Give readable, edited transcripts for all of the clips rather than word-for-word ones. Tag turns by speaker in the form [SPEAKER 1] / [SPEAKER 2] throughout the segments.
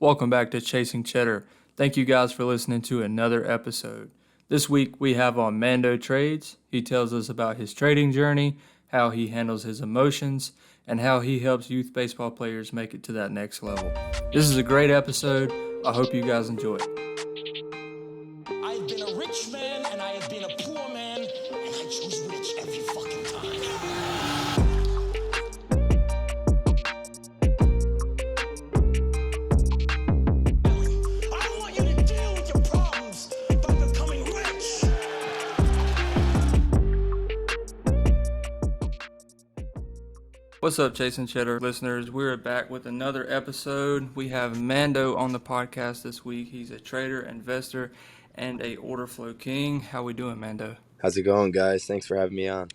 [SPEAKER 1] Welcome back to Chasing Cheddar. Thank you guys for listening to another episode. This week we have on Mando Trades. He tells us about his trading journey, how he handles his emotions, and how he helps youth baseball players make it to that next level. This is a great episode. I hope you guys enjoy it.
[SPEAKER 2] I've been a rich man and I have been a poor man, and I choose rich every fucking time. I want you to deal with your problems by becoming rich.
[SPEAKER 1] What's up, Chasing Cheddar listeners? We're back with another episode. We have Mando on the podcast this week. He's a trader, investor, and a order flow king. How we doing, Mando?
[SPEAKER 3] How's it going, guys? Thanks for having me on.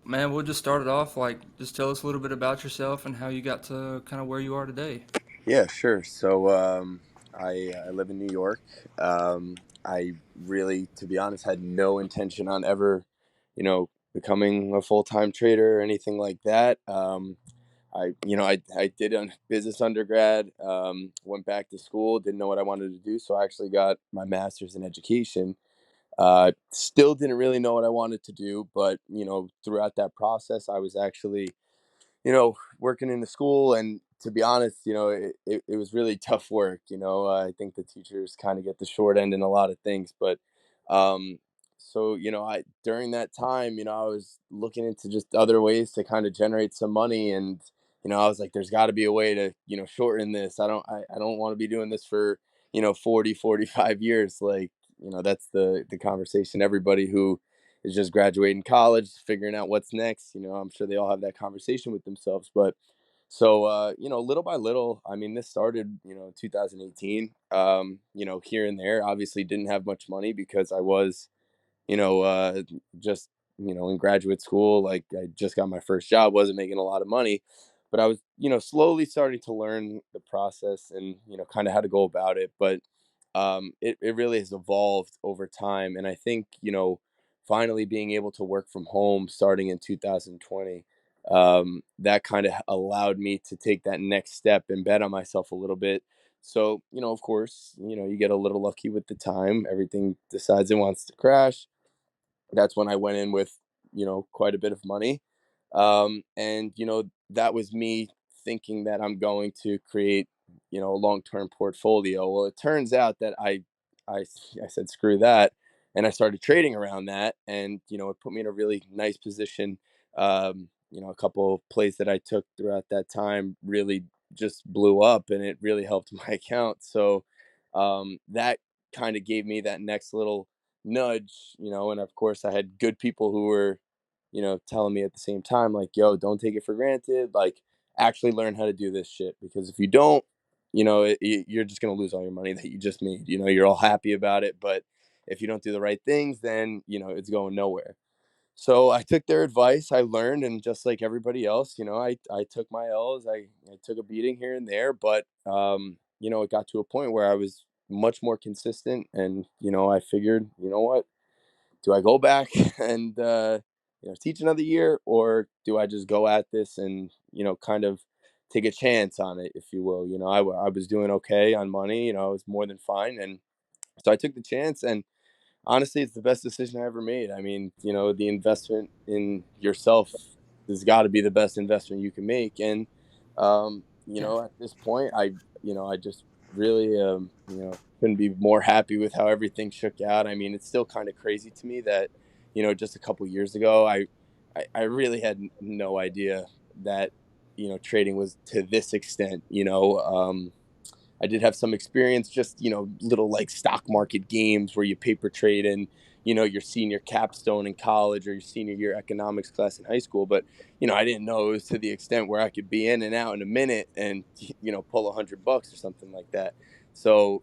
[SPEAKER 1] Man, we'll just start it off. Just tell us a little bit about yourself and how you got to kind of where you are today.
[SPEAKER 3] Yeah, sure. So I live in New York. I really, to be honest, had no intention on ever, becoming a full-time trader or anything like that. I did a business undergrad, went back to school, didn't know what I wanted to do, so I actually got my master's in education. Still didn't really know what I wanted to do, but throughout that process, I was actually working in the school. And to be honest, it was really tough work. I think the teachers kind of get the short end in a lot of things. But um, so, during that time, I was looking into just other ways to kind of generate some money. And, I was like, there's got to be a way to, shorten this. I don't want to be doing this for, 40, 45 years. Like, that's the conversation everybody who is just graduating college, figuring out what's next. I'm sure they all have that conversation with themselves. But so, little by little, I mean, this started, 2018, here and there. Obviously, didn't have much money because I was, you know, uh, just, in graduate school. Like, I just got my first job, wasn't making a lot of money, but I was, slowly starting to learn the process and, kind of how to go about it. But it really has evolved over time. And I think, finally being able to work from home starting in 2020, that kind of allowed me to take that next step and bet on myself a little bit. So, of course, you get a little lucky with the time. Everything decides it wants to crash. That's when I went in with, quite a bit of money. And, that was me thinking that I'm going to create, a long-term portfolio. Well, it turns out that I said, screw that. And I started trading around that. And, it put me in a really nice position. A couple of plays that I took throughout that time really just blew up, and it really helped my account. So that kind of gave me that next little nudge, and of course I had good people who were, telling me at the same time, like, yo, don't take it for granted, like, actually learn how to do this shit, because if you don't, you're just going to lose all your money that you just made. You're all happy about it, but if you don't do the right things, then, it's going nowhere. So I took their advice, I learned, and just like everybody else, I took my L's. I took a beating here and there, but it got to a point where I was much more consistent. And I figured, what, do I go back and teach another year, or do I just go at this and kind of take a chance on it, if you will? I was doing okay on money. I was more than fine, and so I took the chance. And honestly, it's the best decision I ever made. I mean, the investment in yourself has got to be the best investment you can make. And at this point, I just really, couldn't be more happy with how everything shook out. I mean, it's still kind of crazy to me that, just a couple years ago, I really had no idea that, trading was to this extent. I did have some experience, just, little like stock market games where you paper trade in, your senior capstone in college or your senior year economics class in high school. But, I didn't know it was to the extent where I could be in and out in a minute and, pull $100 or something like that. So,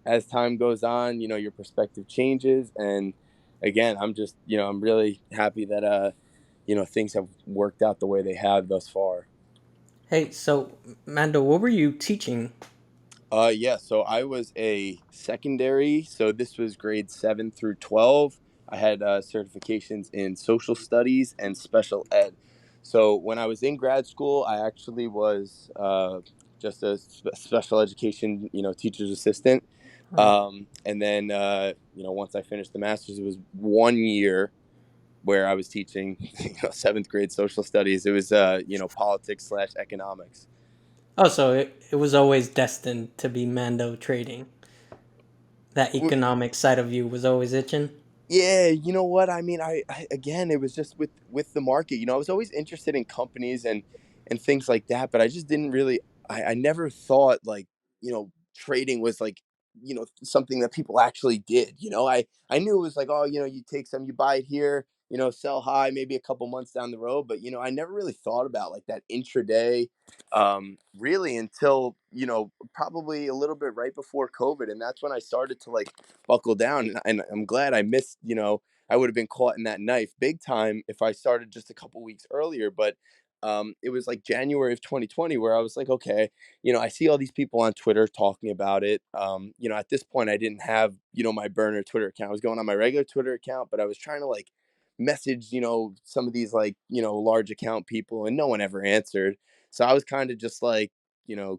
[SPEAKER 3] as time goes on, your perspective changes. And again, I'm just, I'm really happy that, things have worked out the way they have thus far.
[SPEAKER 4] Hey, so Mando, what were you teaching?
[SPEAKER 3] Yeah, so I was a secondary, so this was grade 7 through 12. I had certifications in social studies and special ed. So when I was in grad school, I actually was just a special education, teacher's assistant.
[SPEAKER 4] Right.
[SPEAKER 3] And then, once I finished the master's, it was 1 year where I was teaching, seventh grade social studies. It was, politics slash economics.
[SPEAKER 4] Oh, so it was always destined to be Mando trading. That economic side of you was always itching.
[SPEAKER 3] Yeah, you know what? I mean, I again, it was just with the market. I was always interested in companies and things like that, but I just didn't really. I never thought like trading was like something that people actually did. I knew it was like, oh, you take some, you buy it here, sell high, maybe a couple months down the road, but I never really thought about like that intraday, really until probably a little bit right before COVID, and that's when I started to like buckle down. And I'm glad I missed, I would have been caught in that knife big time if I started just a couple weeks earlier. But it was like January of 2020 where I was like, okay, I see all these people on Twitter talking about it. At this point, I didn't have, my burner Twitter account. I was going on my regular Twitter account, but I was trying to like message, some of these like, large account people, and no one ever answered. So I was kind of just like,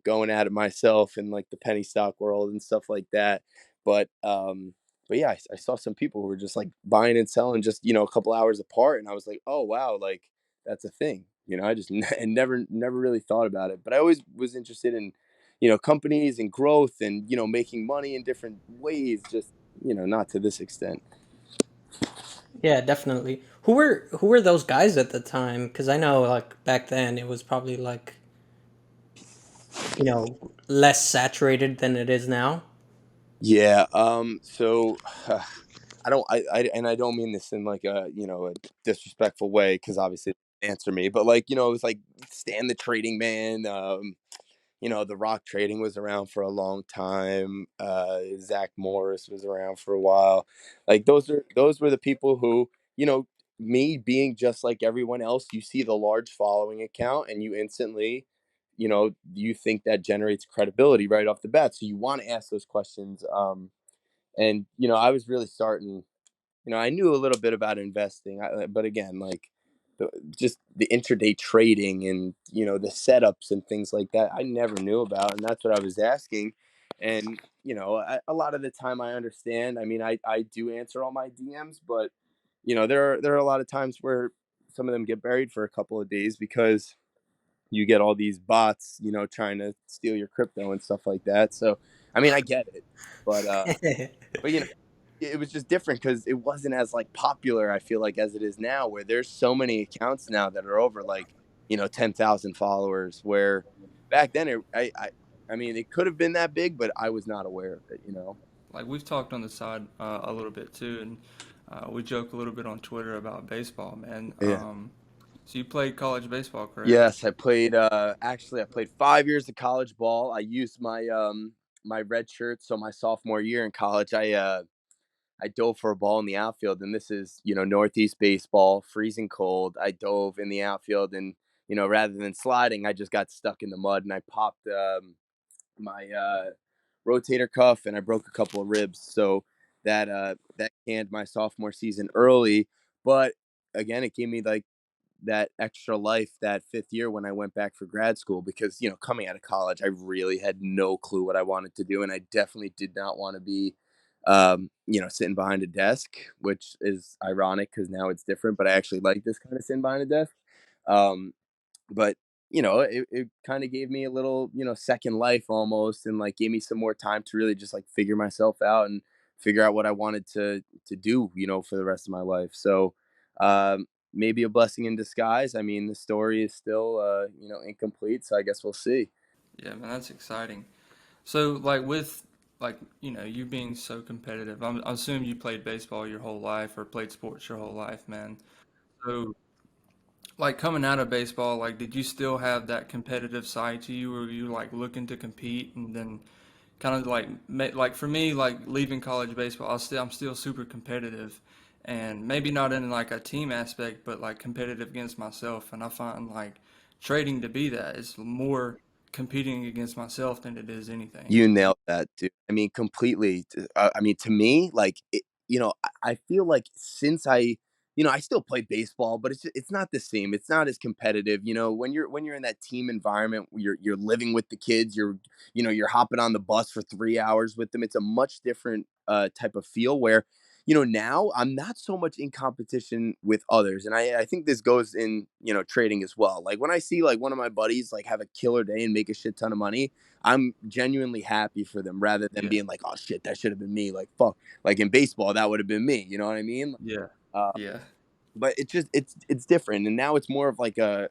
[SPEAKER 3] going at it myself in like the penny stock world and stuff like that. But yeah, I saw some people who were just like buying and selling just a couple hours apart, and I was like, oh wow, like that's a thing. I just and never really thought about it, but I always was interested in companies and growth and making money in different ways. Just not to this extent.
[SPEAKER 4] Yeah, definitely. Who were those guys at the time? Because I know like back then it was probably like less saturated than it is now.
[SPEAKER 3] Yeah. So I don't. And I don't mean this in like a a disrespectful way, because obviously answer me, but like it was like Stan the Trading Man. The Rock Trading was around for a long time. Zach Morris was around for a while. Like those were the people who, me being just like everyone else, you see the large following account and you instantly, you think that generates credibility right off the bat. So you want to ask those questions. And I was really starting, I knew a little bit about investing, but again, like just the intraday trading and the setups and things like that, I never knew about, and that's what I was asking. And a lot of the time, I understand. I mean, I do answer all my DMs, but there are a lot of times where some of them get buried for a couple of days because you get all these bots, trying to steal your crypto and stuff like that. So, I mean, I get it, but but it was just different because it wasn't as like popular, I feel like, as it is now, where there's so many accounts now that are over like 10,000 followers, where back then I mean, it could have been that big, but I was not aware of it.
[SPEAKER 1] Like we've talked on the side a little bit too, and we joke a little bit on Twitter about baseball, man.
[SPEAKER 3] Yeah.
[SPEAKER 1] So you played college baseball, correct?
[SPEAKER 3] Yes, I played. Actually, I played 5 years of college ball. I used my red shirt, so my sophomore year in college, I dove for a ball in the outfield, and this is Northeast baseball, freezing cold. I dove in the outfield, and rather than sliding, I just got stuck in the mud, and I popped my rotator cuff, and I broke a couple of ribs. So that canned my sophomore season early, but again, it gave me like that extra life that fifth year when I went back for grad school, because coming out of college, I really had no clue what I wanted to do, and I definitely did not want to be sitting behind a desk, which is ironic because now it's different, but I actually like this kind of sitting behind a desk. um but it kind of gave me a little second life almost, and like gave me some more time to really just like figure myself out and figure out what I wanted to do for the rest of my life. So maybe a blessing in disguise. I mean, the story is still incomplete, so I guess we'll see.
[SPEAKER 1] Yeah, man, that's exciting. So like with like you being so competitive, I assume you played baseball your whole life or played sports your whole life, man. So like coming out of baseball, like did you still have that competitive side to you, or were you like looking to compete and then kind of like like for me, like leaving college baseball, I'm still super competitive, and maybe not in like a team aspect, but like competitive against myself. And I find like trading to be that it's more competing against myself than it is anything.
[SPEAKER 3] You nailed that, dude. I mean, completely. I mean, to me, like, I feel like since I I still play baseball, but it's not the same. It's not as competitive. When you're in that team environment, where you're living with the kids. You're hopping on the bus for 3 hours with them. It's a much different type of feel where, now I'm not so much in competition with others, and I think this goes in trading as well. Like when I see like one of my buddies like have a killer day and make a shit ton of money, I'm genuinely happy for them rather than
[SPEAKER 1] Yeah.
[SPEAKER 3] being like, oh shit, that should have been me. Like fuck, like in baseball, that would have been me. You know what I mean?
[SPEAKER 1] Yeah.
[SPEAKER 3] Uh,
[SPEAKER 1] Yeah.
[SPEAKER 3] but it's different, and now it's more of like a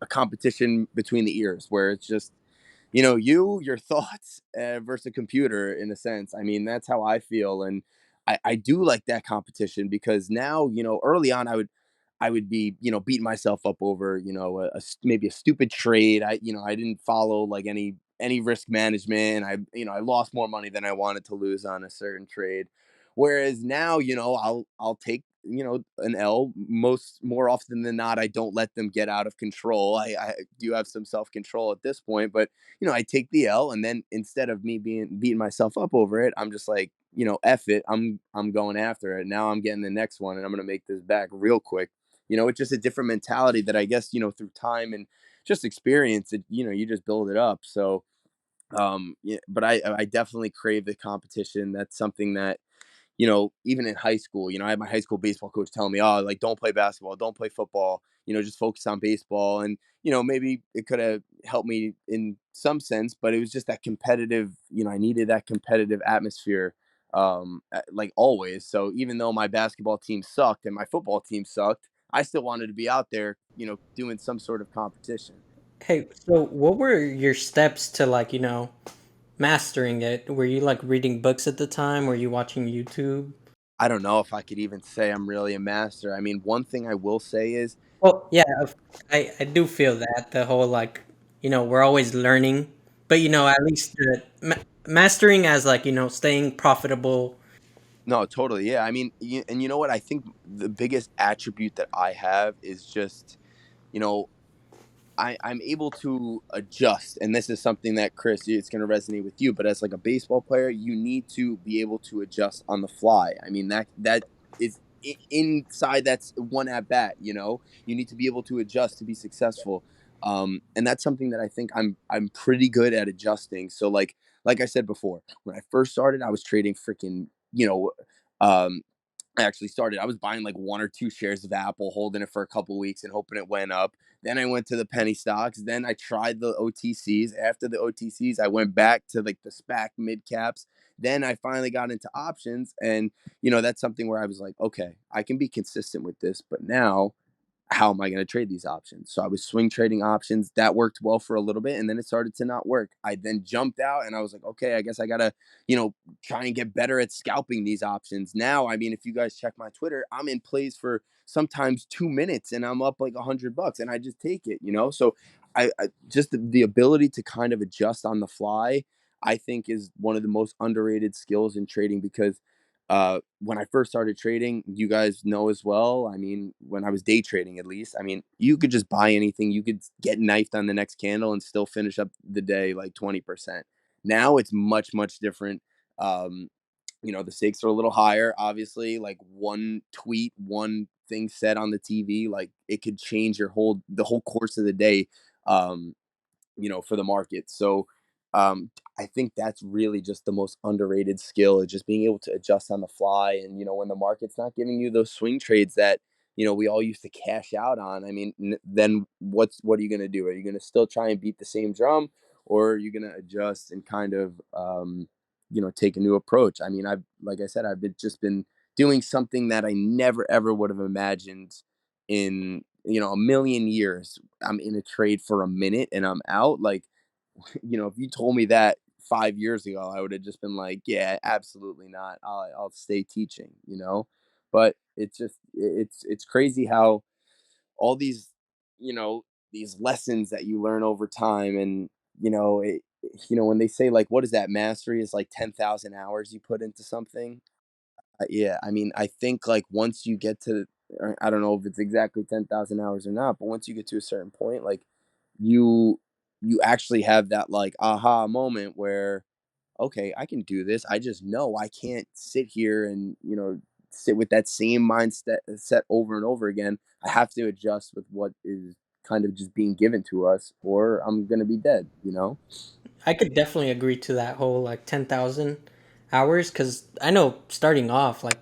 [SPEAKER 3] competition between the ears where it's just your thoughts versus a computer in a sense. I mean, that's how I feel, and I do like that competition because now early on I would be beating myself up over maybe a stupid trade. I didn't follow like any risk management. I lost more money than I wanted to lose on a certain trade. Whereas now I'll take an L more often than not. I don't let them get out of control. I do have some self control at this point, but I take the L, and then instead of me beating myself up over it, I'm just like, F it. I'm going after it. Now I'm getting the next one, and I'm gonna make this back real quick. It's just a different mentality that I guess, through time and just experience it, you just build it up. So yeah, but I definitely crave the competition. That's something that even in high school, I had my high school baseball coach telling me, oh, like, don't play basketball, don't play football, just focus on baseball. And, maybe it could have helped me in some sense, but it was just that competitive, I needed that competitive atmosphere, like always. So even though my basketball team sucked and my football team sucked, I still wanted to be out there, doing some sort of competition.
[SPEAKER 4] Hey, so what were your steps to like, mastering it? Were you like reading books at the time? Were you watching YouTube?
[SPEAKER 3] I don't know if I could even say I'm really a master. I mean, one thing I will say is,
[SPEAKER 4] Well, yeah, I do feel that the whole like, we're always learning, but at least mastering as like, staying profitable.
[SPEAKER 3] no, totally. Yeah. I mean, and you know what? I think the biggest attribute that I have is just, you know, I'm able to adjust. And this is something that, Chris, it's going to resonate with you. But as like a baseball player, you need to be able to adjust on the fly. I mean, that is inside that's one at bat, you need to be able to adjust to be successful. And that's something that I think I'm pretty good at adjusting. So like I said before, when I first started, I was trading freaking, um, I actually started. I was buying like one or two shares of Apple, holding it for a couple weeks and hoping it went up. Then I went to the penny stocks. Then I tried the OTCs. After the OTCs, I went back to like the SPAC mid caps. Then I finally got into options, and that's something where I was like, okay, I can be consistent with this. But now how am I going to trade these options? So I was swing trading options. That worked well for a little bit, and then it started to not work. I then jumped out and I was like, okay, I guess I got to, try and get better at scalping these options. Now, I mean, if you guys check my Twitter, I'm in plays for sometimes 2 minutes and I'm up like $100 and I just take it. So I just the ability to kind of adjust on the fly, I think is one of the most underrated skills in trading because when I first started trading, you guys know as well. I mean, when I was day trading, at least, I mean, you could just buy anything. You could get knifed on the next candle and still finish up the day like 20%. Now it's much, much different. Um, the stakes are a little higher, obviously. Like one tweet, one thing said on the TV, like it could change the whole course of the day. Um, for the market. So I think that's really just the most underrated skill is just being able to adjust on the fly. And, when the market's not giving you those swing trades that, we all used to cash out on, I mean, then what are you going to do? Are you going to still try and beat the same drum, or are you going to adjust and kind of, take a new approach? I mean, like I said, just been doing something that I never, ever would have imagined in, a million years. I'm in a trade for a minute and I'm out. Like, if you told me that 5 years ago, I would have just been like, yeah, absolutely not. I'll stay teaching. But it's crazy how all you know, these lessons that you learn over time and, when they say like, what is that mastery is like 10,000 hours you put into something. Yeah, I mean, I think like once you get to, or I don't know if it's exactly 10,000 hours or not, but once you get to a certain point, like you you actually have that like aha moment where okay, I can do this. I just know I can't sit here and, sit with that same mindset set over and over again. I have to adjust with what is kind of just being given to us, or I'm gonna be dead. You know?
[SPEAKER 4] I could definitely agree to that whole like 10,000 hours because I know starting off, like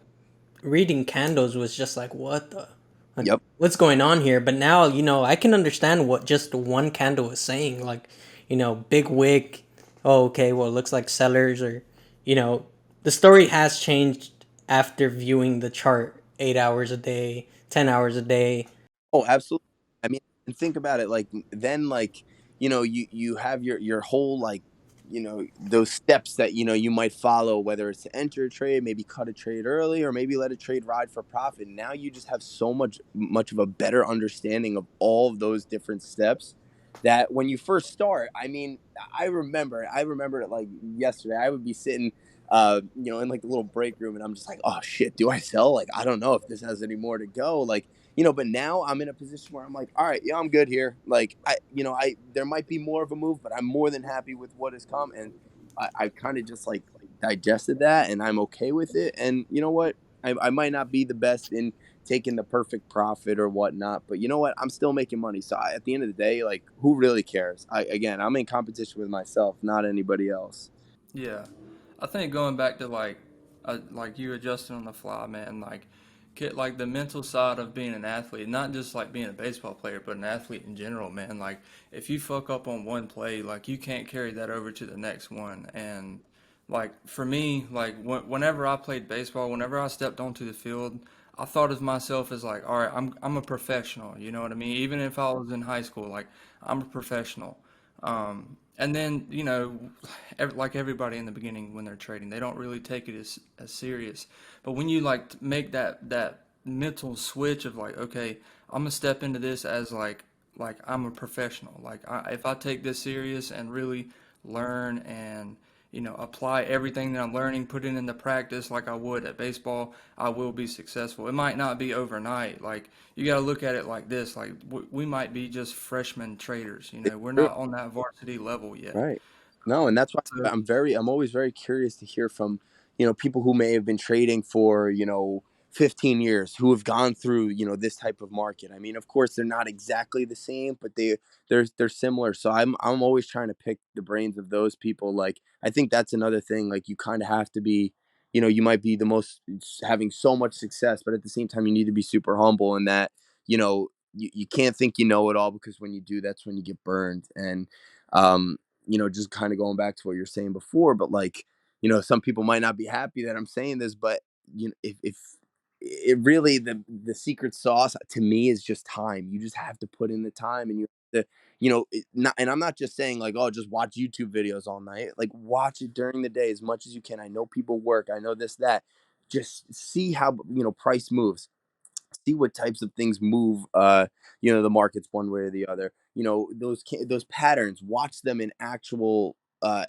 [SPEAKER 4] reading candles was just like, what the, like,
[SPEAKER 3] Yep.
[SPEAKER 4] what's going on here? But now, I can understand what just one candle is saying. Like, big wick. Oh, okay. Well, it looks like sellers, or, you know, the story has changed after viewing the chart 8 hours a day, 10 hours a day.
[SPEAKER 3] Oh, absolutely. I mean, and think about it, like, then, like, you have your whole, like, those steps that, you might follow, whether it's to enter a trade, maybe cut a trade early, or maybe let a trade ride for profit. Now you just have so much of a better understanding of all of those different steps that when you first start, I mean, I remember it like yesterday. I would be sitting in like the little break room, and I'm just like, oh shit, do I sell? Like, I don't know if this has any more to go. Like, but now I'm in a position where I'm like, all right, yeah, I'm good here. Like, I there might be more of a move, but I'm more than happy with what has come, and I kind of just like digested that, and I'm okay with it. And you know what? I might not be the best in taking the perfect profit or whatnot, but you know what? I'm still making money. So at the end of the day, like, who really cares? I'm in competition with myself, not anybody else.
[SPEAKER 1] Yeah, I think going back to like you adjusting on the fly, man. Like, get like the mental side of being an athlete, not just like being a baseball player, but an athlete in general, man. Like, if you fuck up on one play, like you can't carry that over to the next one. And like for me, like whenever I played baseball, whenever I stepped onto the field, I thought of myself as like, all right, I'm a professional. You know what I mean? Even if I was in high school, like I'm a professional. And then, like everybody in the beginning when they're trading, they don't really take it as serious. But when you like make that mental switch of like, okay, I'm gonna step into this as like I'm a professional. Like if I take this serious and really learn and apply everything that I'm learning, put it into practice like I would at baseball, I will be successful. It might not be overnight. Like you got to look at it like this: like we might be just freshman traders.
[SPEAKER 3] It's
[SPEAKER 1] We're
[SPEAKER 3] true.
[SPEAKER 1] not on that varsity level yet.
[SPEAKER 3] Right. No, and that's why
[SPEAKER 1] So
[SPEAKER 3] I'm always very curious to hear from, people who may have been trading for, 15 years, who have gone through, this type of market. I mean, of course, they're not exactly the same, but they're similar. So I'm always trying to pick the brains of those people. Like, I think that's another thing. Like, you kind of have to be, you might be the most having so much success, but at the same time, you need to be super humble in that, you can't think you know it all, because when you do, that's when you get burned. And um just kind of going back to what you're saying before, but like, some people might not be happy that I'm saying this, but if it really, the secret sauce to me is just time. You just have to put in the time, and you have to, not, and I'm not just saying like, oh, just watch YouTube videos all night. Like, watch it during the day as much as you can. I know people work. I know this, that. Just see how, price moves, see what types of things move the markets one way or the other. Those patterns, watch them in actual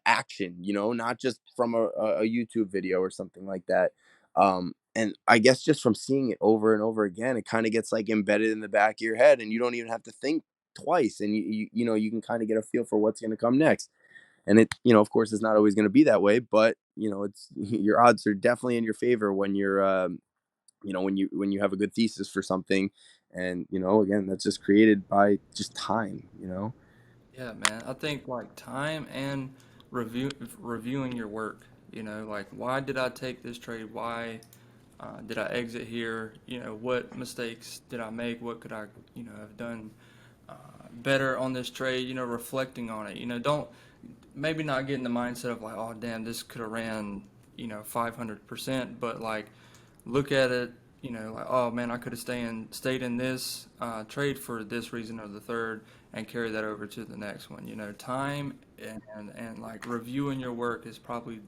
[SPEAKER 3] action, not just from a YouTube video or something like that. And I guess just from seeing it over and over again, it kind of gets like embedded in the back of your head, and you don't even have to think twice, and you can kind of get a feel for what's going to come next. And it, of course, it's not always going to be that way, but it's your odds are definitely in your favor when you're when you have a good thesis for something. And again, that's just created by just time.
[SPEAKER 1] yeah, man, I think like time and reviewing your work. Like why did I take this trade? Why did I exit here? What mistakes did I make? What could I have done better on this trade? Reflecting on it. Don't maybe not get in the mindset of like, oh damn, this could have ran 500%, but like look at it, like, oh man, I could have stayed in this trade for this reason or the third, and carry that over to the next one. Time and like reviewing your work is probably,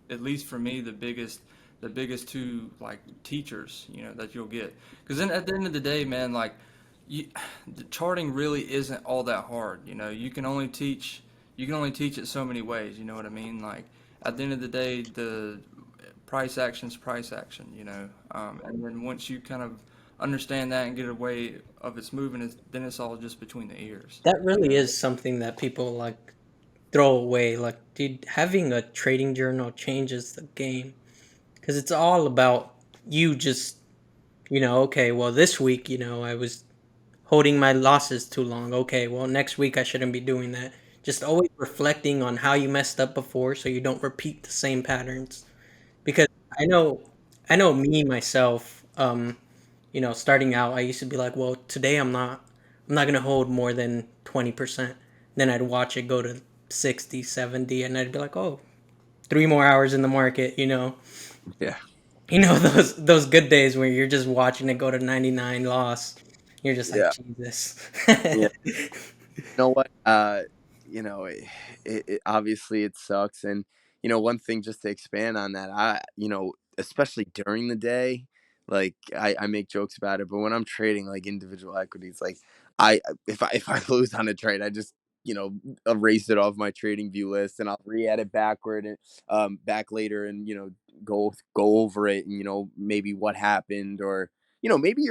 [SPEAKER 1] at least for me, the biggest two like teachers that you'll get. Because then at the end of the day, man, like you, the charting really isn't all that hard. You can only teach it so many ways. You know what I mean? Like at the end of the day, the price action's price action. And then once you kind of understand that and get a way of its moving, then it's all just between the ears.
[SPEAKER 4] That
[SPEAKER 1] You
[SPEAKER 4] really
[SPEAKER 1] know?
[SPEAKER 4] is something that people like throw away. Like, dude, having a trading journal changes the game because it's all about you just Okay, well, this week, I was holding my losses too long. Okay, well, next week I shouldn't be doing that. Just always reflecting on how you messed up before so you don't repeat the same patterns. Because I know, I know me myself, starting out, I used to be like, well, today I'm not going to hold more than 20%. Then I'd watch it go to 60, 70, and I'd be like, oh, 3 more hours in the market.
[SPEAKER 3] Yeah.
[SPEAKER 4] Those good days where you're just watching it go to 99 loss. You're just like,
[SPEAKER 3] Yeah.
[SPEAKER 4] Jesus.
[SPEAKER 3] Yeah. Know what? Obviously it sucks, and one thing just to expand on that, especially during the day, like I make jokes about it, but when I'm trading like individual equities, like I if I lose on a trade, I just you know erase it off my trading view list, and I'll re-add it backward and back later, and go over it, and maybe what happened, or maybe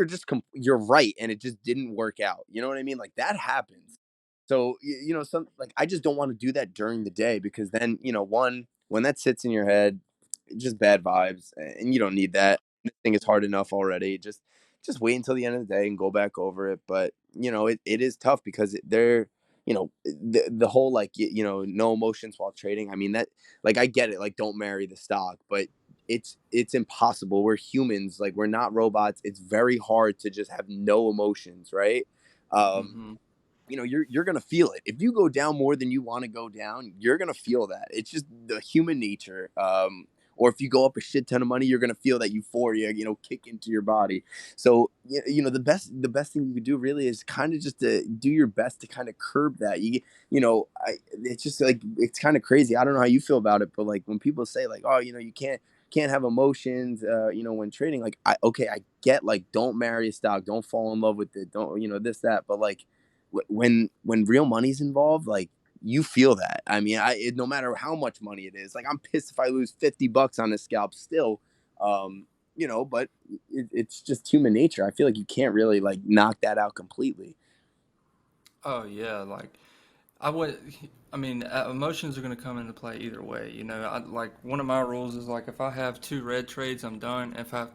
[SPEAKER 3] you're right and it just didn't work out. You know what I mean? Like that happens. So some like I just don't want to do that during the day, because then one, when that sits in your head, just bad vibes, and you don't need that. I think it's hard enough already. Just wait until the end of the day and go back over it. But it is tough because the whole like no emotions while trading. I mean that, like, I get it. Like, don't marry the stock, but it's impossible. We're humans. Like, we're not robots. It's very hard to just have no emotions, right? Um,
[SPEAKER 1] Mm-hmm.
[SPEAKER 3] you're gonna feel it if you go down more than you want to go down. You're gonna feel that. It's just the human nature. Or if you go up a shit ton of money, you're gonna feel that euphoria, kick into your body. So the best thing you could do really is kind of just to do your best to kind of curb that. It's just like, it's kind of crazy. I don't know how you feel about it, but like when people say like, oh, you can't have emotions, when trading. Like, I get, like, don't marry a stock, don't fall in love with it, don't, this, that, but like, when real money's involved, like, you feel that. I mean, no matter how much money it is, like, I'm pissed if I lose $50 on this scalp still. But it's just human nature. I feel like you can't really like knock that out completely.
[SPEAKER 1] Oh yeah, like I would. I mean, emotions are going to come into play either way. Like one of my rules is like if I have two red trades, I'm done. If I have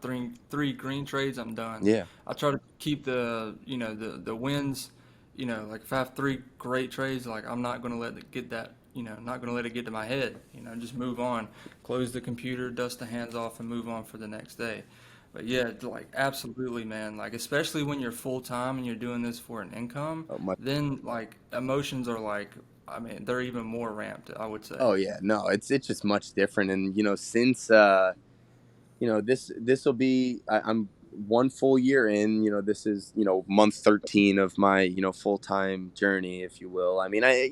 [SPEAKER 1] three green trades, I'm done.
[SPEAKER 3] Yeah.
[SPEAKER 1] I try to keep the wins. Like if I have three great trades, like I'm not going to let it get that. Not going to let it get to my head. Just move on, close the computer, dust the hands off, and move on for the next day. But yeah, like absolutely, man. Like especially when you're full time and you're doing this for an income,
[SPEAKER 3] Oh, my.
[SPEAKER 1] then like emotions are like, I mean, they're even more ramped, I would say.
[SPEAKER 3] Oh yeah. No, it's just much different. And since this will be, I'm one full year in. This is month 13 of my full-time journey, if you will. I mean, I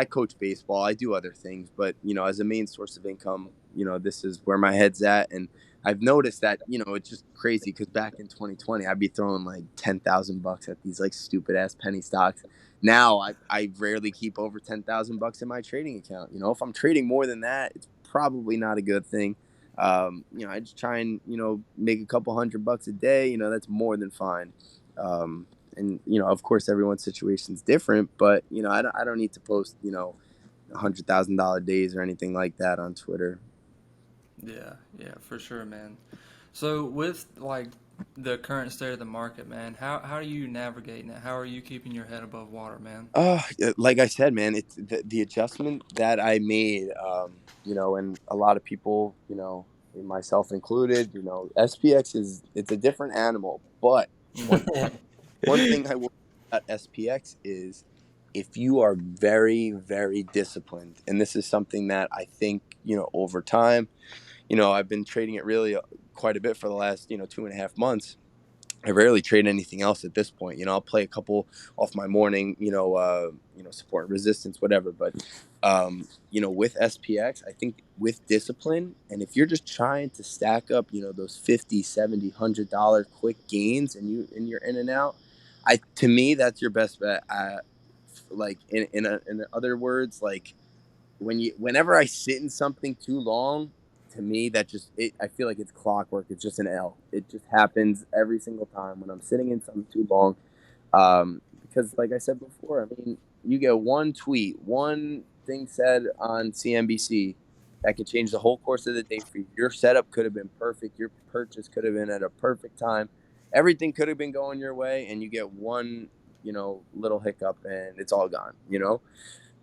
[SPEAKER 3] coach baseball, I do other things, but as a main source of income, this is where my head's at. And I've noticed that it's just crazy, because back in 2020 I'd be throwing like $10,000 at these like stupid ass penny stocks. Now I rarely keep over $10,000 in my trading account. If I'm trading more than that, it's probably not a good thing. I just try and make a couple $100 a day. That's more than fine. And of course, everyone's situation's different, but I don't need to post $100,000 days or anything like that on Twitter.
[SPEAKER 1] Yeah, yeah, for sure, man. So with like the current state of the market, man, how are you navigating it? How are you keeping your head above water, man?
[SPEAKER 3] Like I said, man, it's the adjustment that I made. And a lot of people, myself included, SPX it's a different animal. But one one thing I will say about SPX is, if you are very, very disciplined, and this is something that I think, over time, I've been trading it really quite a bit for the last, 2.5 months. I rarely trade anything else at this point. I'll play a couple off my morning, support and resistance, whatever. But, with SPX, I think with discipline, and if you're just trying to stack up, those 50, 70, $100 quick gains, and you're in and out, to me, that's your best bet. Like, in other words, like, whenever I sit in something too long, to me that I feel like it's clockwork. It's just an L. It just happens every single time when I'm sitting in something too long. Because like I said before, I mean, you get one tweet, one thing said on CNBC, that could change the whole course of the day for you. Your setup could have been perfect. Your purchase could have been at a perfect time. Everything could have been going your way, and you get one, little hiccup, and it's all gone.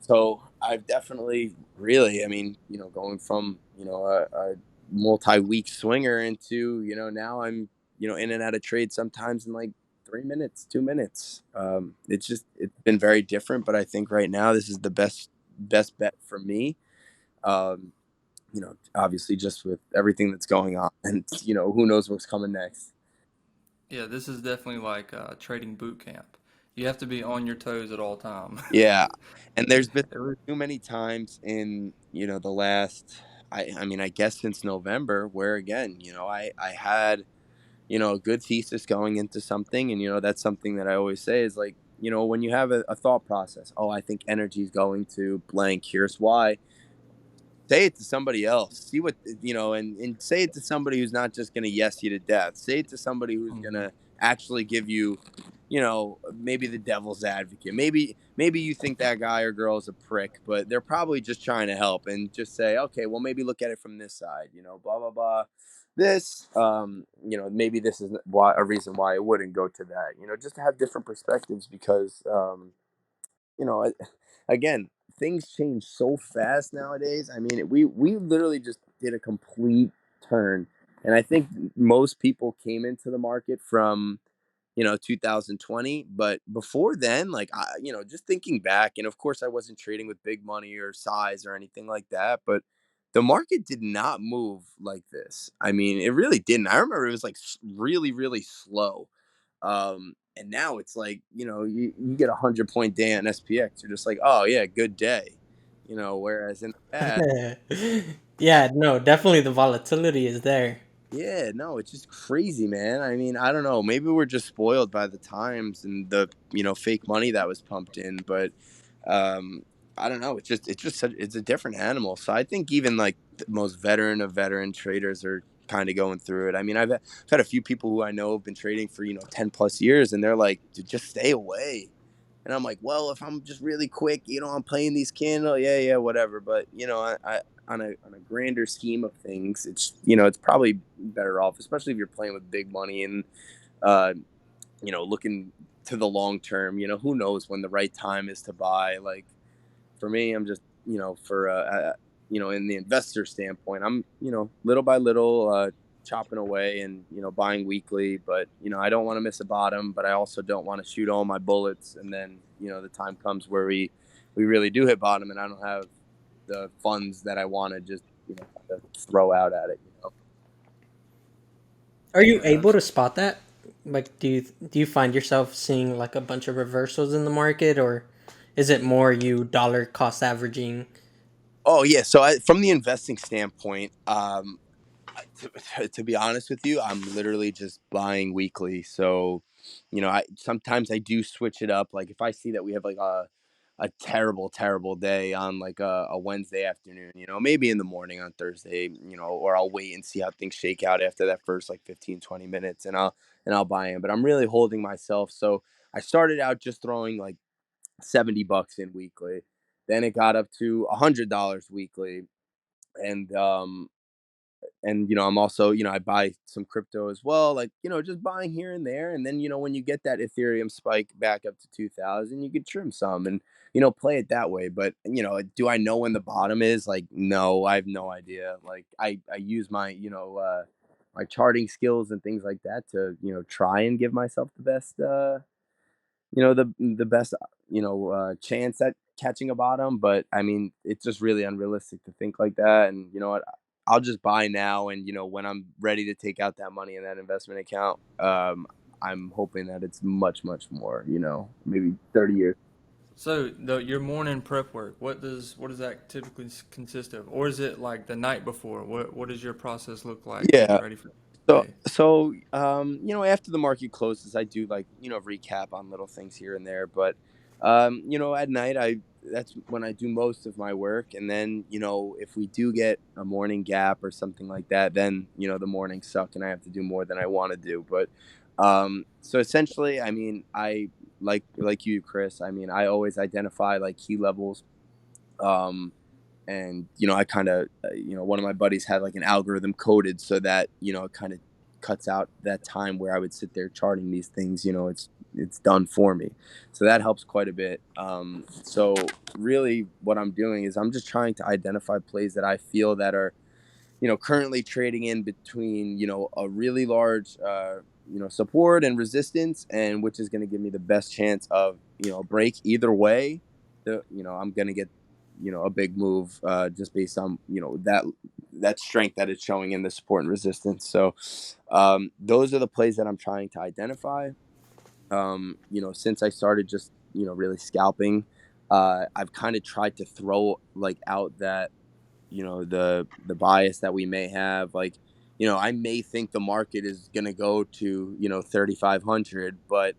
[SPEAKER 3] So I've definitely really, I mean, going from a multi-week swinger into now I'm in and out of trade sometimes in like 3 minutes, 2 minutes. It's been very different, but I think right now this is the best bet for me. Um, obviously just with everything that's going on, and who knows what's coming next.
[SPEAKER 1] Yeah, this is definitely like trading boot camp. You have to be on your toes at all time.
[SPEAKER 3] Yeah, and there's been
[SPEAKER 1] It re-
[SPEAKER 3] too many times in the last. I mean, I guess since November, where again, I had a good thesis going into something, and that's something that I always say is like when you have a thought process. Oh, I think energy is going to blank. Here's why. Say it to somebody else. See what and say it to somebody who's not just going to yes you to death. Say it to somebody who's going
[SPEAKER 1] Mhm.
[SPEAKER 3] to actually give you, maybe the devil's advocate. Maybe you think that guy or girl is a prick, but they're probably just trying to help, and just say, okay, well, maybe look at it from this side. Blah blah blah. This, maybe this is why a reason why it wouldn't go to that. Just to have different perspectives, because you know, I- again, things change so fast nowadays. I mean, we literally just did a complete turn, and I think most people came into the market from 2020, but before then, like just thinking back, and of course, I wasn't trading with big money or size or anything like that, but the market did not move like this. I mean, it really didn't. I remember it was like really, really slow. And now it's like, you get 100-point day on SPX. You're just like, oh yeah, good day. Whereas in the past,
[SPEAKER 4] Yeah, no, definitely the volatility is there.
[SPEAKER 3] yeah, no, it's just crazy, man. I mean, I don't know. Maybe we're just spoiled by the times and the, fake money that was pumped in, but um I don't know. It's a different animal. So I think even like the most veteran of veteran traders are kind of going through it. I mean, I've had a few people who I know have been trading for, 10 plus years, and they're like, "Dude, just stay away." And I'm like, well, if I'm just really quick, I'm playing these candle, yeah, whatever. But I on a grander scheme of things, it's probably better off, especially if you're playing with big money and uh, looking to the long term. Who knows when the right time is to buy. Like for me, I'm just for in the investor standpoint, I'm little by little chopping away and buying weekly, but I don't want to miss a bottom, but I also don't want to shoot all my bullets, and then the time comes where we really do hit bottom, and I don't have the funds that I want to just kind of throw out at it.
[SPEAKER 4] Are you
[SPEAKER 1] Yeah,
[SPEAKER 4] able to spot that? Like, do you find yourself seeing like a bunch of reversals in the market, or is it more you dollar cost averaging?
[SPEAKER 3] Oh yeah, so from the investing standpoint, to be honest with you, I'm literally just buying weekly. So, I sometimes I do switch it up. Like if I see that we have like a terrible, terrible day on like a Wednesday afternoon, maybe in the morning on Thursday, or I'll wait and see how things shake out after that first like 15, 20 minutes, and I'll buy in. But I'm really holding myself. So I started out just throwing like $70 in weekly. Then it got up to $100 weekly. And I'm also, I buy some crypto as well, like just buying here and there, and then when you get that Ethereum spike back up to 2000, you could trim some and play it that way. But do I know when the bottom is? Like, no, I have no idea. Like I use my my charting skills and things like that to try and give myself the best the best chance at catching a bottom. But I mean, it's just really unrealistic to think like that. And you know what, I'll just buy now, and when I'm ready to take out that money in that investment account, I'm hoping that it's much, much more, maybe 30 years.
[SPEAKER 1] so your morning prep work, what does that typically consist of, or is it like the night before? What does your process look like getting
[SPEAKER 3] Yeah.
[SPEAKER 1] ready for the
[SPEAKER 3] So,
[SPEAKER 1] day?
[SPEAKER 3] after the market closes, I do like recap on little things here and there. But at night, I that's when I do most of my work. And then if we do get a morning gap or something like that, then the mornings suck, and I have to do more than I want to do. But so essentially, I mean, I like you, Chris. I mean, I always identify like key levels. Um, and I kind of one of my buddies had like an algorithm coded so that it kind of cuts out that time where I would sit there charting these things. It's done for me, so that helps quite a bit. So really, what I'm doing is I'm just trying to identify plays that I feel that are currently trading in between, a really large, support and resistance, and which is going to give me the best chance of, a break either way. I'm going to get, a big move, just based on, that strength that it's showing in the support and resistance. So, those are the plays that I'm trying to identify. Since I started just, really scalping, I've kind of tried to throw like out that the bias that we may have, like I may think the market is going to go to 3500, but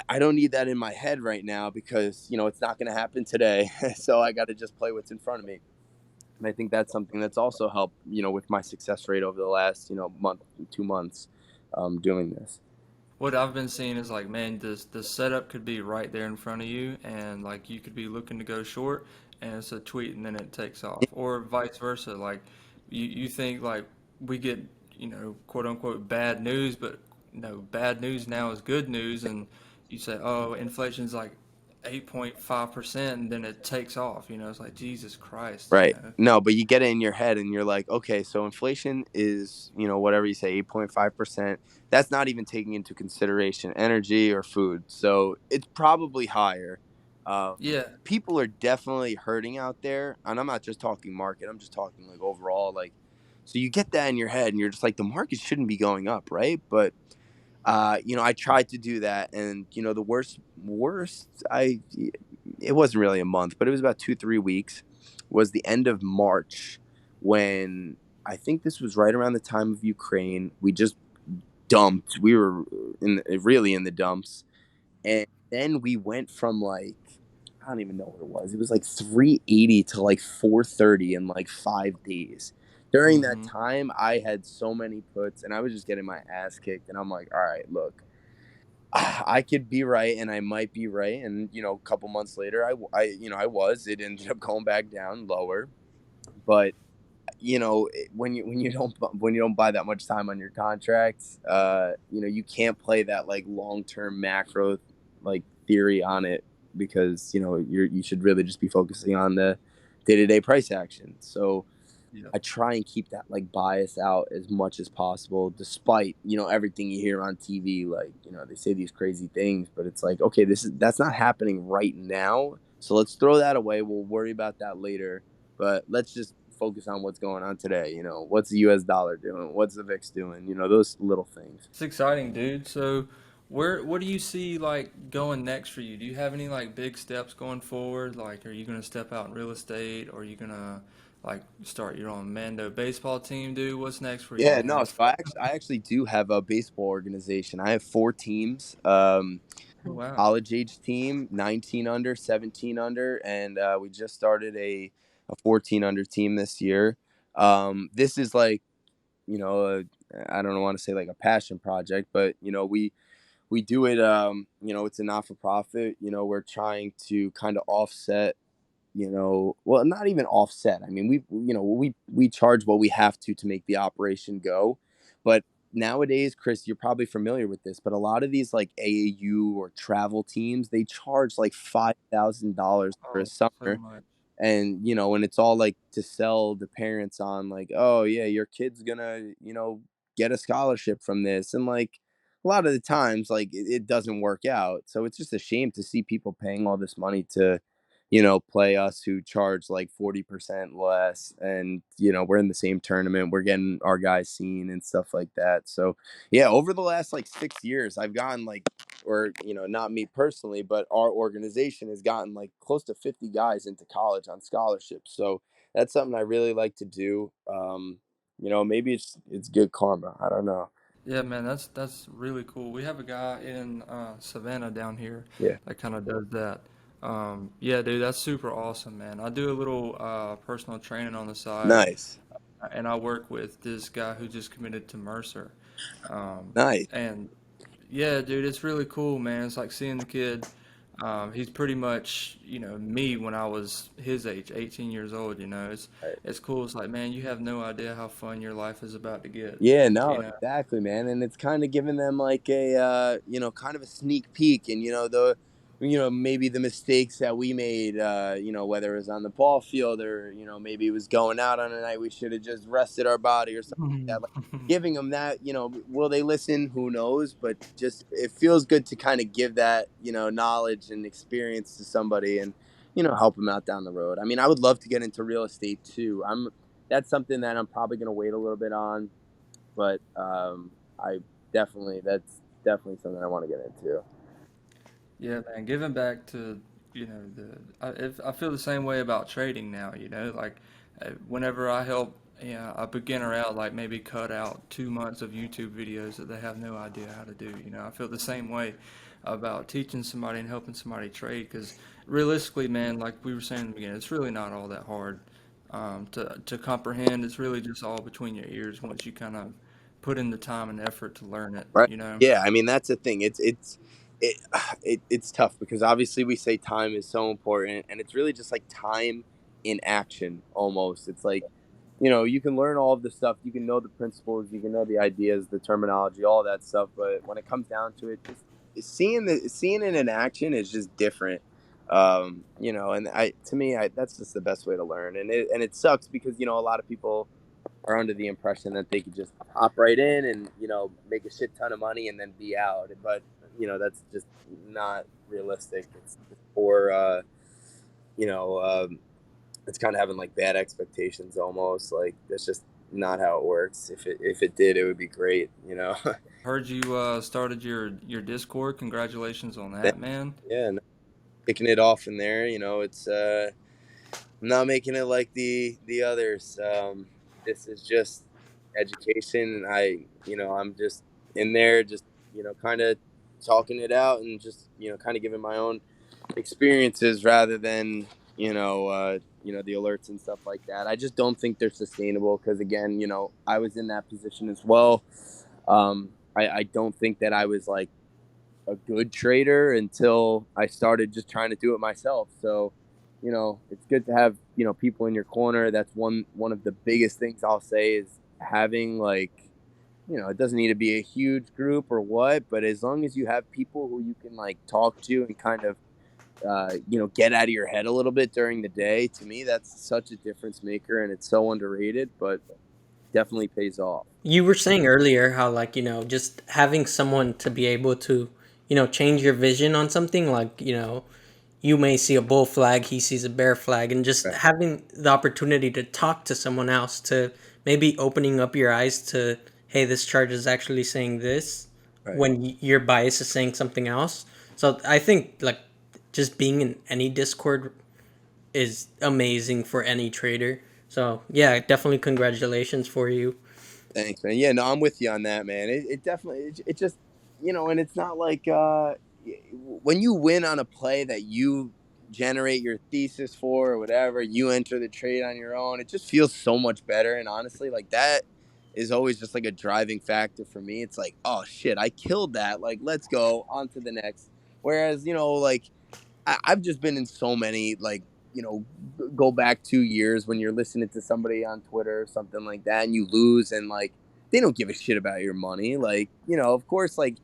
[SPEAKER 3] I don't need that in my head right now because it's not going to happen today. So I got to just play what's in front of me, and I think that's something that's also helped with my success rate over the last month, 2 months, doing this.
[SPEAKER 1] What I've been seeing is like, man, this the setup could be right there in front of you, and like you could be looking to go short, and it's a tweet, and then it takes off, or vice versa. Like you think like we get quote unquote bad news, but no, bad news now is good news, and you say, oh, inflation's like 8.5%, and then it takes off. It's like Jesus Christ.
[SPEAKER 3] Right. No, but you get it in your head and you're like, okay, so inflation is, whatever you say, 8.5%. That's not even taking into consideration energy or food. So it's probably higher.
[SPEAKER 1] Yeah,
[SPEAKER 3] People are definitely hurting out there. And I'm not just talking market, I'm just talking like overall. Like, so you get that in your head and you're just like, the market shouldn't be going up, right? But I tried to do that, and the worst, it wasn't really a month, but it was about 2, 3 weeks. Was the end of March when I think this was right around the time of Ukraine. We just dumped. We were really in the dumps, and then we went from like I don't even know what it was. It was like 380 to like 430 in like 5 days. During that
[SPEAKER 1] mm-hmm.
[SPEAKER 3] time, I had so many puts, and I was just getting my ass kicked. And I'm like, all right, look, I could be right, and I might be right. And a couple months later, I was. It ended up going back down lower, but when you don't buy that much time on your contracts, you can't play that like long term macro like theory on it because you should really just be focusing on the day to day price action. So
[SPEAKER 1] Yeah.
[SPEAKER 3] I try and keep that like bias out as much as possible, despite everything you hear on TV. Like they say these crazy things, but it's like okay, that's not happening right now. So let's throw that away. We'll worry about that later. But let's just focus on what's going on today. What's the U.S. dollar doing? What's the VIX doing? Those little things.
[SPEAKER 1] It's exciting, dude. So, what do you see like going next for you? Do you have any like big steps going forward? Like, are you gonna step out in real estate, or are you gonna like start your own Mando baseball team, dude? What's next for you,
[SPEAKER 3] Yeah, no.
[SPEAKER 1] man?
[SPEAKER 3] So I actually do have a baseball organization. I have 4 teams.
[SPEAKER 1] Oh, wow.
[SPEAKER 3] College age team, 19 under, 17 under, and we just started a 14 under team this year. This is like, I don't want to say like a passion project, but we do it. It's a not for profit. We're trying to kind of offset. Well, not even offset. I mean, we charge what we have to make the operation go, but nowadays, Chris, you're probably familiar with this, but a lot of these like AAU or travel teams, they charge like $5,000 for a
[SPEAKER 1] Oh, so
[SPEAKER 3] summer,
[SPEAKER 1] much.
[SPEAKER 3] and it's all like to sell the parents on like, oh yeah, your kid's gonna get a scholarship from this, and like a lot of the times like it doesn't work out. So it's just a shame to see people paying all this money to play us who charge like 40% less, and we're in the same tournament, we're getting our guys seen and stuff like that. So yeah, over the last like 6 years, I've gotten like, or not me personally, but our organization has gotten like close to 50 guys into college on scholarships. So that's something I really like to do. Maybe it's good karma, I don't know.
[SPEAKER 1] Yeah, man, that's really cool. We have a guy in Savannah down here
[SPEAKER 3] Yeah.
[SPEAKER 1] that kind of does that. Yeah, dude, that's super awesome, man. I do a little personal training on the side,
[SPEAKER 3] Nice.
[SPEAKER 1] and I work with this guy who just committed to Mercer. Um,
[SPEAKER 3] Nice.
[SPEAKER 1] and yeah, dude, it's really cool, man. It's like seeing the kid. He's pretty much, me when I was his age, 18 years old.
[SPEAKER 3] Right.
[SPEAKER 1] It's cool. It's like, man, you have no idea how fun your life is about to get.
[SPEAKER 3] Yeah,
[SPEAKER 1] You
[SPEAKER 3] no,
[SPEAKER 1] know.
[SPEAKER 3] exactly, man. And it's kind of giving them like a, kind of a sneak peek, and maybe the mistakes that we made, whether it was on the ball field or maybe it was going out on a night we should have just rested our body or something like that. Like giving them that, will they listen? Who knows? But just it feels good to kind of give that, knowledge and experience to somebody, and help them out down the road. I mean, I would love to get into real estate too. That's something that I'm probably going to wait a little bit on, but I that's definitely something I want to get into.
[SPEAKER 1] Yeah, man, giving back to, I feel the same way about trading now, like whenever I help, a beginner out, like maybe cut out 2 months of YouTube videos that they have no idea how to do, I feel the same way about teaching somebody and helping somebody trade, because realistically, man, like we were saying in the beginning, it's really not all that hard to comprehend. It's really just all between your ears once you kind of put in the time and effort to learn it,
[SPEAKER 3] Right. Yeah, I mean that's the thing. It, it's tough because obviously we say time is so important, and it's really just like time in action almost. It's like, you can learn all of the stuff, you can know the principles, you can know the ideas, the terminology, all that stuff, but when it comes down to it, just seeing it in action is just different. And I to me, that's just the best way to learn. And it sucks because a lot of people are under the impression that they could just hop right in and make a shit ton of money and then be out. But that's just not realistic. It's for you know it's kind of having like bad expectations almost. Like that's just not how it works. If it did, it would be great.
[SPEAKER 1] Heard you started your Discord. Congratulations on
[SPEAKER 3] Then,
[SPEAKER 1] that, man.
[SPEAKER 3] yeah, no, kicking it off in there. It's I'm not making it like the others. This is just education. I'm just in there, just kind of talking it out and just kind of giving my own experiences rather than the alerts and stuff like that. I just don't think they're sustainable because again, I was in that position as well. I don't think that I was like a good trader until I started just trying to do it myself. So, it's good to have, people in your corner. That's one of the biggest things I'll say is having like, it doesn't need to be a huge group or what, but as long as you have people who you can like talk to and kind of get out of your head a little bit during the day, to me that's such a difference maker and it's so underrated, but definitely pays off.
[SPEAKER 4] You were saying earlier how, like, just having someone to be able to, change your vision on something, like, you may see a bull flag, he sees a bear flag, and just
[SPEAKER 3] Right.
[SPEAKER 4] having the opportunity to talk to someone else, to maybe opening up your eyes to, hey, this chart is actually saying this
[SPEAKER 3] Right.
[SPEAKER 4] when your bias is saying something else. So I think, like, just being in any Discord is amazing for any trader. So yeah, definitely congratulations for you.
[SPEAKER 3] Thanks, man. Yeah, no, I'm with you on that, man. It definitely, it just, and it's not like when you win on a play that you generate your thesis for or whatever, you enter the trade on your own. It just feels so much better. And honestly, like that is always just like a driving factor for me. It's like, oh shit, I killed that. Like, let's go on to the next. Whereas, like I've just been in so many like go back 2 years when you're listening to somebody on Twitter or something like that, and you lose, and like they don't give a shit about your money. Like of course, like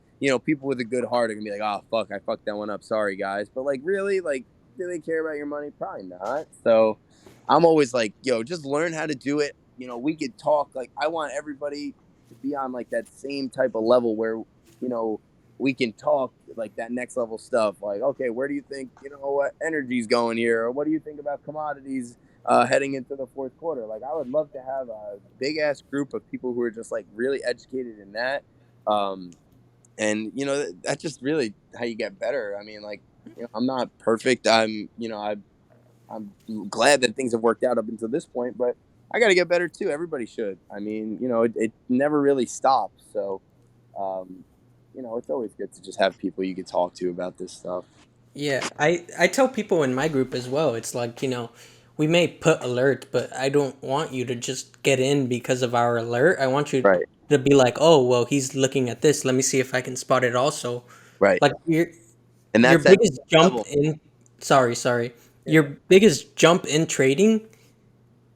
[SPEAKER 3] people with a good heart are gonna be like, oh fuck, I fucked that one up. Sorry guys, but like really, like do they care about your money? Probably not. So I'm always like, yo, just learn how to do it. We could talk. Like I want everybody to be on like that same type of level where we can talk like that next level stuff. Like, okay, where do you think what energy's going here, or what do you think about commodities heading into the fourth quarter? Like, I would love to have a big ass group of people who are just like really educated in that. Um, and that's just really how you get better. I mean, like, I'm not perfect. I'm glad that things have worked out up until this point, but I got to get better too. Everybody should. I mean, it never really stops. So, um, it's always good to just have people you can talk to about this stuff.
[SPEAKER 4] Yeah, I tell people in my group as well. It's like, we may put alert, but I don't want you to just get in because of our alert. I want you
[SPEAKER 3] Right.
[SPEAKER 4] to be like, "Oh, well, he's looking at this. Let me see if I can spot it also."
[SPEAKER 3] Right.
[SPEAKER 4] Like, you're
[SPEAKER 3] And
[SPEAKER 4] Your
[SPEAKER 3] that's at
[SPEAKER 4] biggest
[SPEAKER 3] that
[SPEAKER 4] jump
[SPEAKER 3] level.
[SPEAKER 4] in sorry.
[SPEAKER 3] Yeah.
[SPEAKER 4] Your biggest jump in trading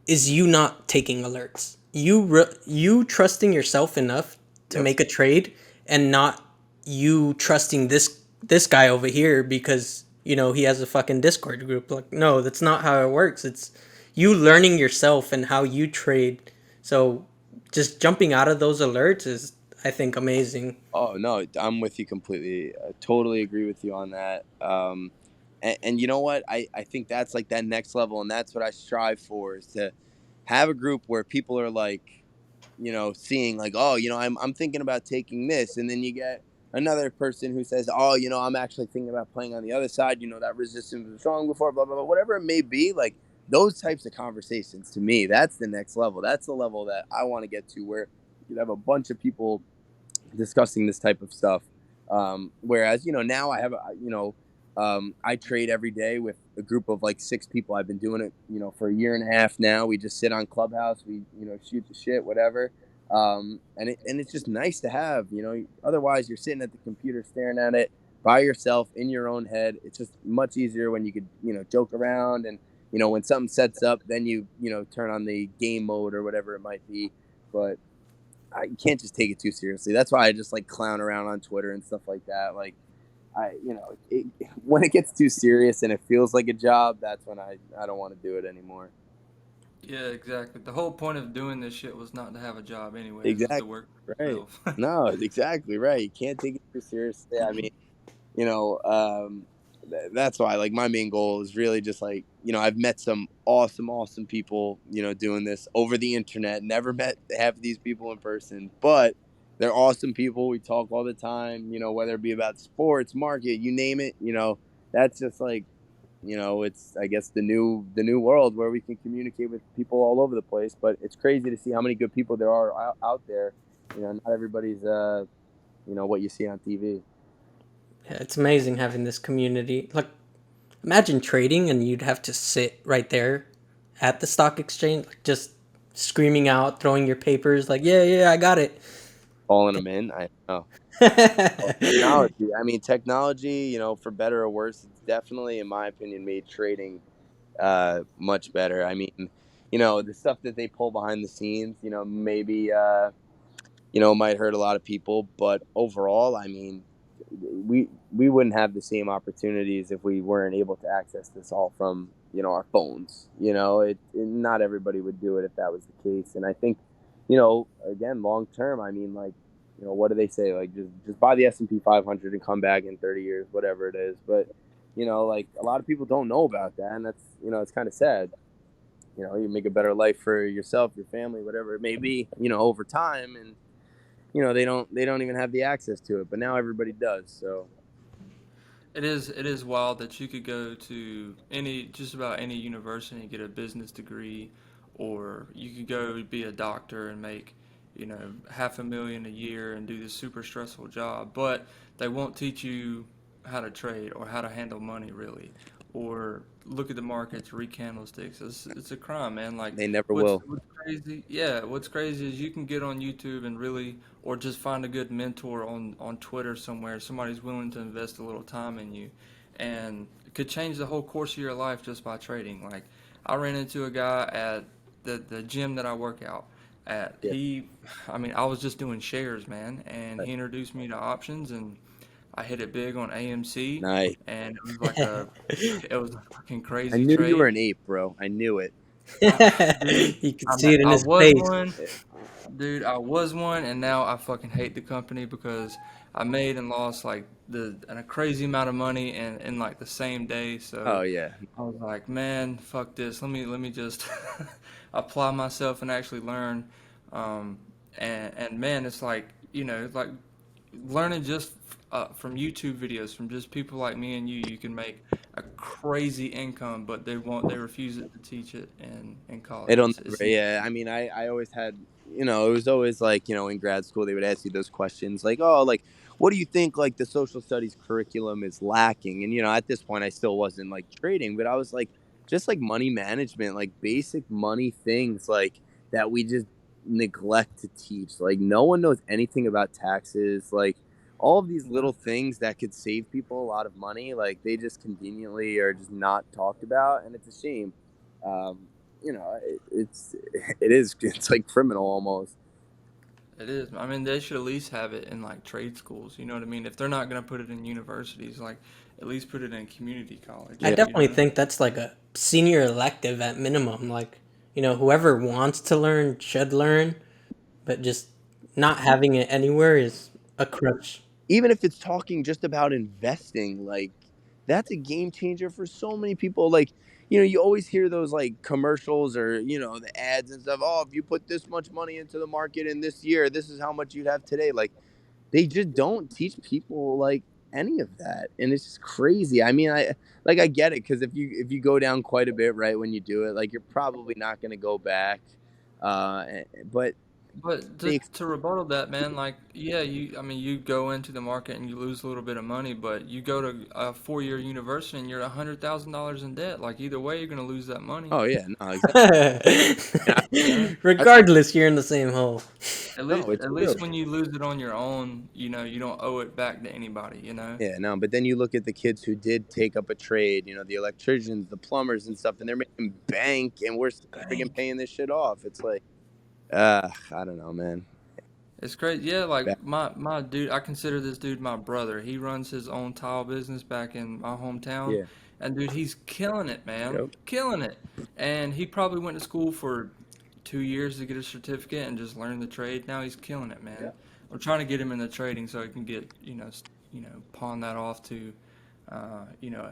[SPEAKER 4] is you not taking alerts. You trusting yourself enough to
[SPEAKER 3] Yep.
[SPEAKER 4] make a trade and not you trusting this guy over here because he has a fucking Discord group. Like, no, that's not how it works. It's you learning yourself and how you trade. So just jumping out of those alerts is, I think, amazing.
[SPEAKER 3] Oh no, I'm with you completely. I totally agree with you on that. And you know what? I think that's like that next level, and that's what I strive for is to have a group where people are like, seeing like, oh, I'm thinking about taking this, and then you get another person who says, oh, I'm actually thinking about playing on the other side. That resistance was strong before, blah blah blah, whatever it may be. Like those types of conversations, to me, that's the next level. That's the level that I want to get to, where you have a bunch of people discussing this type of stuff. Whereas, now I have, I trade every day with a group of like 6 people. I've been doing it, for a year and a half now. We just sit on Clubhouse. We, shoot the shit, whatever. And it's just nice to have, otherwise you're sitting at the computer staring at it by yourself in your own head. It's just much easier when you could, joke around and, when something sets up, then you turn on the game mode or whatever it might be. But I can't just take it too seriously. That's why I just like clown around on Twitter and stuff like that. Like when it gets too serious and it feels like a job, that's when I don't want to do it anymore.
[SPEAKER 1] Yeah, exactly. The whole point of doing this shit was not to have a job anyways, it was to
[SPEAKER 3] Exactly
[SPEAKER 1] work for
[SPEAKER 3] right.
[SPEAKER 1] yourself.
[SPEAKER 3] No, exactly right. You can't take it too seriously. I mean, you know, um, that's why like my main goal is really just like, I've met some awesome people, doing this over the internet. Never met half of these people in person, but they're awesome people. We talk all the time, whether it be about sports, market, you name it. That's just like, it's, I guess, the new world where we can communicate with people all over the place. But it's crazy to see how many good people there are out there. Not everybody's what you see on TV.
[SPEAKER 4] Yeah, it's amazing having this community. Like, imagine trading and you'd have to sit right there at the stock exchange, like just screaming out, throwing your papers, like, yeah, I got it.
[SPEAKER 3] Calling them in, I know. Oh, technology. I mean, technology, for better or worse, it's definitely, in my opinion, made trading much better. I mean, the stuff that they pull behind the scenes, maybe might hurt a lot of people, but overall, I mean, we wouldn't have the same opportunities if we weren't able to access this all from our phones. Not everybody would do it if that was the case, and I think again, long term, I mean, like, what do they say? Like, just buy the S&P 500 and come back in 30 years, whatever it is. But like a lot of people don't know about that, and that's it's kind of sad. You make a better life for yourself, your family, whatever it may be, over time, and they don't even have the access to it, but now everybody does. So
[SPEAKER 1] It is wild that you could go to just about any university and get a business degree, or you could go be a doctor and make, half a million a year and do this super stressful job, but they won't teach you how to trade or how to handle money really, or look at the markets, read candlesticks. It's a crime, man. Like
[SPEAKER 3] they never
[SPEAKER 1] what's
[SPEAKER 3] will.
[SPEAKER 1] what's crazy? Yeah, what's crazy is you can get on YouTube and really, or just find a good mentor on Twitter somewhere. Somebody's willing to invest a little time in you, and it could change the whole course of your life just by trading. Like I ran into a guy at the gym that I work out at.
[SPEAKER 3] Yeah.
[SPEAKER 1] I mean, I was just doing shares, man, and he introduced me to options, and I hit it big on AMC,
[SPEAKER 3] Nice.
[SPEAKER 1] and it was a fucking
[SPEAKER 3] I
[SPEAKER 1] crazy
[SPEAKER 3] knew you were
[SPEAKER 1] trade.
[SPEAKER 3] an ape, bro. I knew it.
[SPEAKER 1] Dude,
[SPEAKER 4] You could
[SPEAKER 1] I
[SPEAKER 4] see it in
[SPEAKER 1] I
[SPEAKER 4] his
[SPEAKER 1] was
[SPEAKER 4] face.
[SPEAKER 1] one. Dude, I was one, and now I fucking hate the company because I made and lost like a crazy amount of money in like the same day.
[SPEAKER 3] Oh
[SPEAKER 1] So
[SPEAKER 3] yeah.
[SPEAKER 1] I was like, man, fuck this. Let me just apply myself and actually learn. And man, it's like like learning just from YouTube videos from just people like me and you. You can make a crazy income, but they refuse it to teach it in college.
[SPEAKER 3] It'll
[SPEAKER 1] It's
[SPEAKER 3] never. Yeah. I mean, I always had. It was always like in grad school they would ask you those questions like, oh, like, what do you think like the social studies curriculum is lacking? And at this point I still wasn't like trading, but I was like, just like money management, like basic money things like that we just neglect to teach. Like no one knows anything about taxes. Like all of these little things that could save people a lot of money, like they just conveniently are just not talked about, and it's a shame. Um, it's like criminal almost.
[SPEAKER 1] It is. I mean, they should at least have it in like trade schools. You know what I mean? If they're not gonna put it in universities, like at least put it in community
[SPEAKER 4] I
[SPEAKER 3] Yeah.
[SPEAKER 1] colleges. You
[SPEAKER 4] definitely
[SPEAKER 1] know?
[SPEAKER 4] think that's like a senior elective at minimum. Like, whoever wants to learn should learn, but just not having it anywhere is a crutch.
[SPEAKER 3] Even if it's talking just about investing, like that's a game changer for so many people. Like, you always hear those like commercials or, the ads and stuff. Oh, if you put this much money into the market in this year, this is how much you'd have today. Like, they just don't teach people like any of that. And it's just crazy. I mean, I get it. Cause if you go down quite a bit, right, when you do it, like you're probably not going to go back. But
[SPEAKER 1] But
[SPEAKER 3] they,
[SPEAKER 1] to rebuttal that, man, like, yeah, I mean, you go into the market and you lose a little bit of money, but you go to a 4-year university and you're $100,000 in debt. Like, either way, you're gonna lose that money.
[SPEAKER 3] oh yeah, no, exactly. Yeah,
[SPEAKER 1] You know,
[SPEAKER 3] that's,
[SPEAKER 4] Regardless, you're in the same hole.
[SPEAKER 3] no, it's
[SPEAKER 1] at
[SPEAKER 3] true.
[SPEAKER 1] least when you lose it on your own, you don't owe it back to anybody.
[SPEAKER 3] Yeah, no, but then you look at the kids who did take up a trade, the electricians, the plumbers and stuff, and they're making bank and we're still freaking
[SPEAKER 1] Bank.
[SPEAKER 3] paying this shit off. It's like, I don't know, man.
[SPEAKER 1] It's great. Yeah, like
[SPEAKER 3] Ba-
[SPEAKER 1] my dude, I consider this dude my brother. He runs his own tile business back in my hometown.
[SPEAKER 3] Yeah.
[SPEAKER 1] And dude, he's killing it, man.
[SPEAKER 3] Yep.
[SPEAKER 1] Killing it. And he probably went to school for 2 years to get a certificate and just learn the trade. Now he's killing it, man.
[SPEAKER 3] Yeah.
[SPEAKER 1] I'm trying to get him into trading so he can get, pawn that off to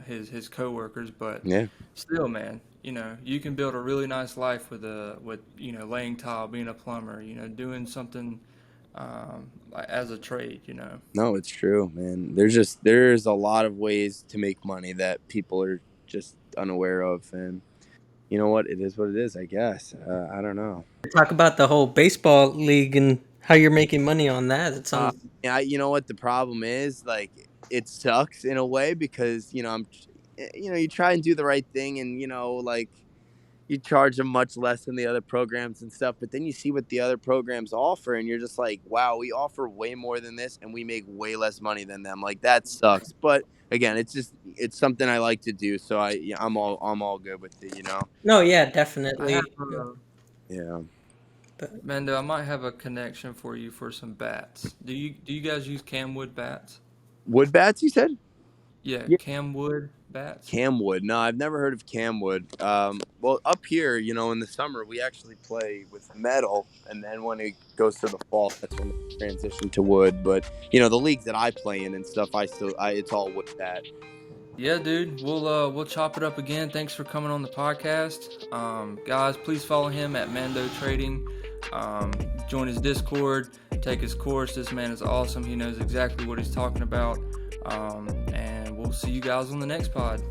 [SPEAKER 1] his coworkers, but
[SPEAKER 3] Yeah.
[SPEAKER 1] still, man, you can build a really nice life with laying tile, being a plumber, doing something like as a trade.
[SPEAKER 3] No, it's true, man. There's a lot of ways to make money that people are just unaware of, and you know what? It is what it is, I guess. I don't know.
[SPEAKER 4] Talk about the whole baseball league and how you're making money on that. It
[SPEAKER 3] Uh,
[SPEAKER 4] sounds.
[SPEAKER 3] yeah, you know what the problem is? Like, it sucks in a way because you try and do the right thing, and like you charge them much less than the other programs and stuff, but then you see what the other programs offer, and you're just like, wow, we offer way more than this, and we make way less money than them. Like that sucks. But again, it's something I like to do, so I'm all good with it.
[SPEAKER 4] No, yeah,
[SPEAKER 1] I have
[SPEAKER 4] definitely.
[SPEAKER 3] Yeah.
[SPEAKER 4] But
[SPEAKER 1] Mando, I might have a connection for you for some bats. Do you guys use camwood bats?
[SPEAKER 3] Wood bats, you said?
[SPEAKER 1] Yeah, camwood bats.
[SPEAKER 3] Camwood. No, I've never heard of camwood. Well, up here, in the summer, we actually play with metal, and then when it goes to the fall, that's when we transition to wood. But the leagues that I play in and stuff, it's all wood bat.
[SPEAKER 1] Yeah, dude. We'll chop it up again. Thanks for coming on the podcast. Guys, please follow him at Mando Trading. Join his Discord. Take his course. This man is awesome. He knows exactly what he's talking about. And we'll see you guys on the next pod.